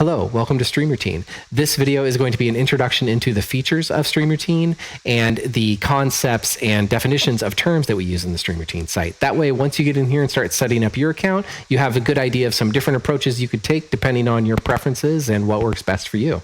Hello, welcome to StreamRoutine. This video is going to be an introduction into the features of StreamRoutine and the concepts and definitions of terms that we use in the StreamRoutine site. That way, once you get in here and start setting up your account, you have a good idea of some different approaches you could take depending on your preferences and what works best for you.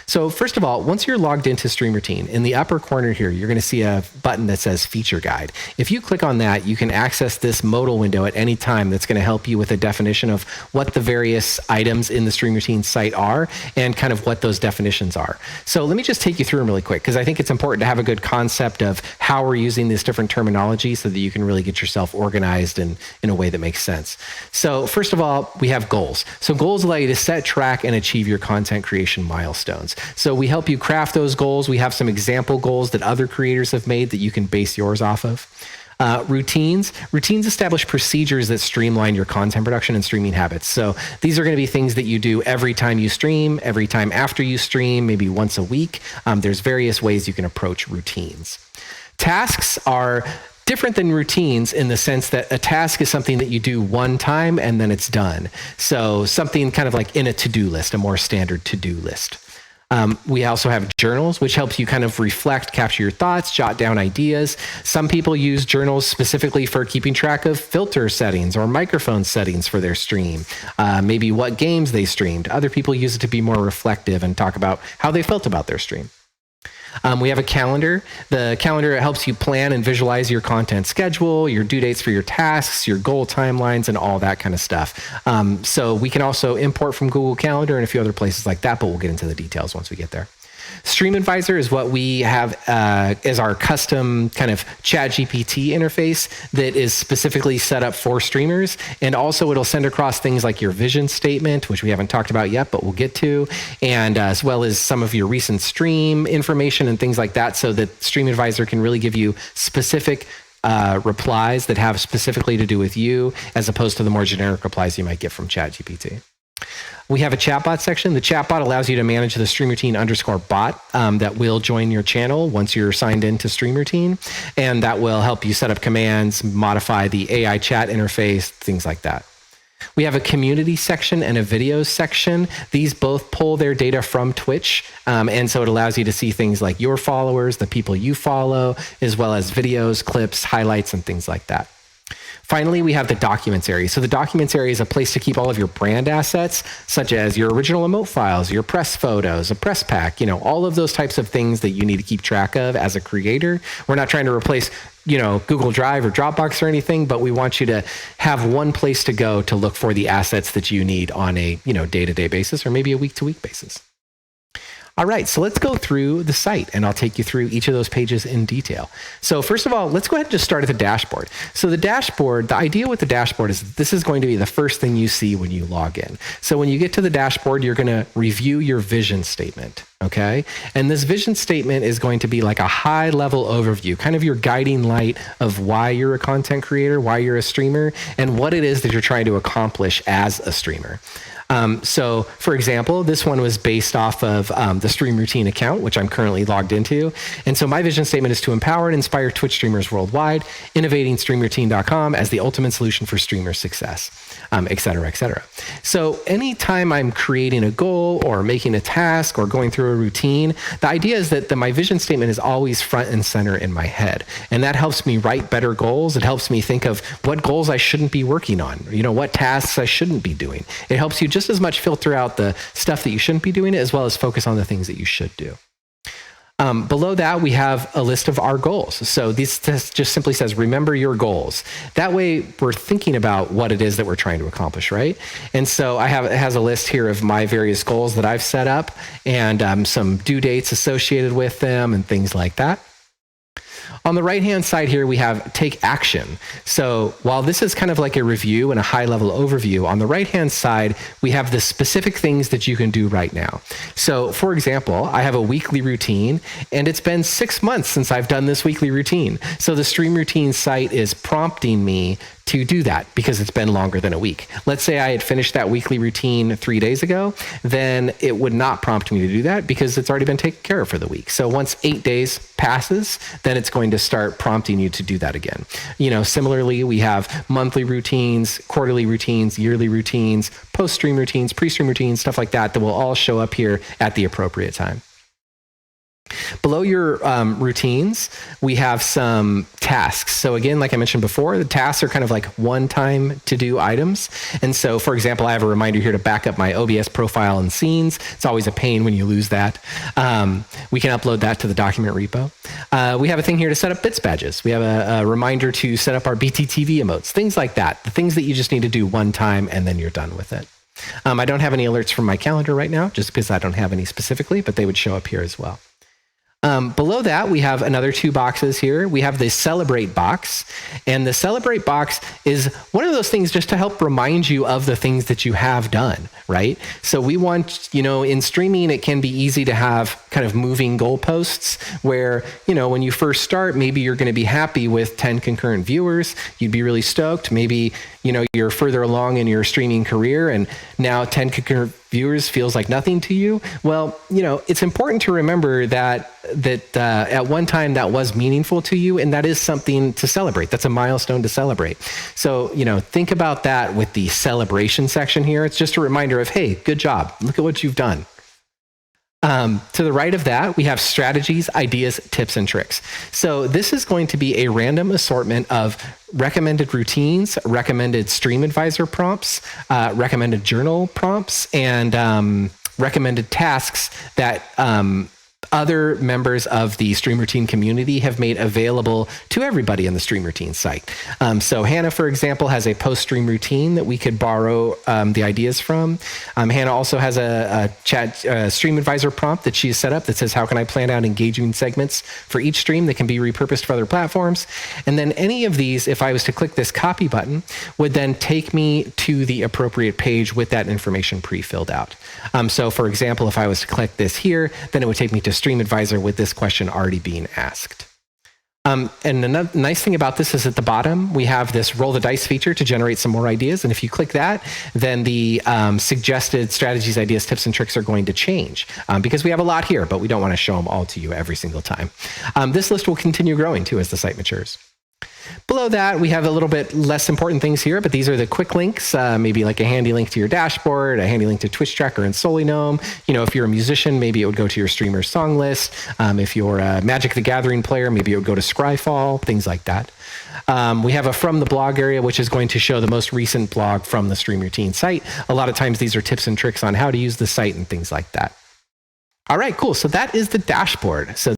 So first of all, once you're logged into StreamRoutine, in the upper corner here, you're going to see a button that says Feature Guide. If you click on that, you can access this modal window at any time that's going to help you with a definition of what the various items in the StreamRoutine site are and kind of what those definitions are. So let me just take you through them really quick, because I think it's important to have a good concept of how we're using this different terminology so that you can really get yourself organized in a way that makes sense. So first of all, we have goals. So goals allow you to set, track, and achieve your content creation milestones. So we help you craft those goals. We have some example goals that other creators have made that you can base yours off of. Routines establish procedures that streamline your content production and streaming habits. So these are going to be things that you do every time you stream, every time after you stream, maybe once a week. There's various ways you can approach routines. Tasks are different than routines in the sense that a task is something that you do one time and then it's done. So something kind of like in a to-do list, a more standard to-do list. We also have journals, which helps you kind of reflect, capture your thoughts, jot down ideas. Some people use journals specifically for keeping track of filter settings or microphone settings for their stream, maybe what games they streamed. Other people use it to be more reflective and talk about how they felt about their stream. We have a calendar. The calendar helps you plan and visualize your content schedule, your due dates for your tasks, your goal timelines, and all that kind of stuff. So we can also import from Google Calendar and a few other places like that, but we'll get into the details once we get there. Stream Advisor is what we have as our custom kind of ChatGPT interface that is specifically set up for streamers. And also it'll send across things like your vision statement, which we haven't talked about yet, but we'll get to, and as well as some of your recent stream information and things like that, so that Stream Advisor can really give you specific replies that have specifically to do with you, as opposed to the more generic replies you might get from ChatGPT. We have a chatbot section. The chatbot allows you to manage the StreamRoutine_bot that will join your channel once you're signed into StreamRoutine, and that will help you set up commands, modify the AI chat interface, things like that. We have a community section and a videos section. These both pull their data from Twitch, and so it allows you to see things like your followers, the people you follow, as well as videos, clips, highlights, and things like that. Finally, we have the documents area. So the documents area is a place to keep all of your brand assets, such as your original emote files, your press photos, a press pack, all of those types of things that you need to keep track of as a creator. We're not trying to replace, Google Drive or Dropbox or anything, but we want you to have one place to go to look for the assets that you need on a, day-to-day basis or maybe a week-to-week basis. All right, so let's go through the site and I'll take you through each of those pages in detail. So first of all, let's go ahead and just start at the dashboard. So the dashboard, the idea with the dashboard is this is going to be the first thing you see when you log in. So when you get to the dashboard, you're going to review your vision statement, okay? And this vision statement is going to be like a high-level overview, kind of your guiding light of why you're a content creator, why you're a streamer, and what it is that you're trying to accomplish as a streamer. So for example, this one was based off of the StreamRoutine account, which I'm currently logged into. And so my vision statement is to empower and inspire Twitch streamers worldwide, innovating StreamRoutine.com as the ultimate solution for streamer success, et cetera, et cetera. So anytime I'm creating a goal or making a task or going through a routine, the idea is that my vision statement is always front and center in my head. And that helps me write better goals. It helps me think of what goals I shouldn't be working on, what tasks I shouldn't be doing. It helps you just as much filter out the stuff that you shouldn't be doing, as well as focus on the things that you should do. Below that, we have a list of our goals. So this just simply says, remember your goals. That way we're thinking about what it is that we're trying to accomplish, right? And so it has a list here of my various goals that I've set up and some due dates associated with them and things like that. On the right-hand side here, we have take action. So while this is kind of like a review and a high-level overview, on the right-hand side, we have the specific things that you can do right now. So for example, I have a weekly routine, and it's been 6 months since I've done this weekly routine. So the StreamRoutine site is prompting me to do that because it's been longer than a week. Let's say I had finished that weekly routine 3 days ago, then it would not prompt me to do that because it's already been taken care of for the week. So once 8 days passes, then it's going to start prompting you to do that again. Similarly, we have monthly routines, quarterly routines, yearly routines, post-stream routines, pre-stream routines, stuff like that will all show up here at the appropriate time. Below your routines, we have some tasks. So again, like I mentioned before, the tasks are kind of like one-time to-do items. And so, for example, I have a reminder here to back up my OBS profile and scenes. It's always a pain when you lose that. We can upload that to the document repo. We have a thing here to set up bits badges. We have a reminder to set up our BTTV emotes, things like that. The things that you just need to do one time and then you're done with it. I don't have any alerts from my calendar right now, just because I don't have any specifically, but they would show up here as well. Below that, we have another 2 boxes here. We have the Celebrate box, and the Celebrate box is one of those things just to help remind you of the things that you have done, right? So we want, in streaming, it can be easy to have kind of moving goalposts where, when you first start, maybe you're going to be happy with 10 concurrent viewers. You'd be really stoked. Maybe, you're further along in your streaming career and now 10 concurrent viewers feels like nothing to you. Well, it's important to remember that at one time that was meaningful to you, and that is something to celebrate. That's a milestone to celebrate. So, think about that with the celebration section here. It's just a reminder of, hey, good job. Look at what you've done. To the right of that, we have strategies, ideas, tips, and tricks. So this is going to be a random assortment of recommended routines, recommended Stream Advisor prompts, recommended journal prompts, and recommended tasks that other members of the StreamRoutine community have made available to everybody on the StreamRoutine site. So Hannah, for example, has a post-stream routine that we could borrow the ideas from. Hannah also has a chat Stream Advisor prompt that she's set up that says, how can I plan out engaging segments for each stream that can be repurposed for other platforms? And then any of these, if I was to click this copy button, would then take me to the appropriate page with that information pre-filled out. So for example, if I was to click this here, then it would take me to Stream Advisor with this question already being asked. And another nice thing about this is at the bottom, we have this roll the dice feature to generate some more ideas. And if you click that, then the suggested strategies, ideas, tips, and tricks are going to change because we have a lot here, but we don't want to show them all to you every single time. This list will continue growing too as the site matures. Below that, we have a little bit less important things here, but these are the quick links, maybe like a handy link to your dashboard, a handy link to Twitch Tracker and Solinome. If you're a musician, maybe it would go to your streamer song list. If you're a Magic the Gathering player, maybe it would go to Scryfall, things like that. We have a From the Blog area, which is going to show the most recent blog from the StreamRoutine site. A lot of times these are tips and tricks on how to use the site and things like that. All right, cool. So that is the dashboard. So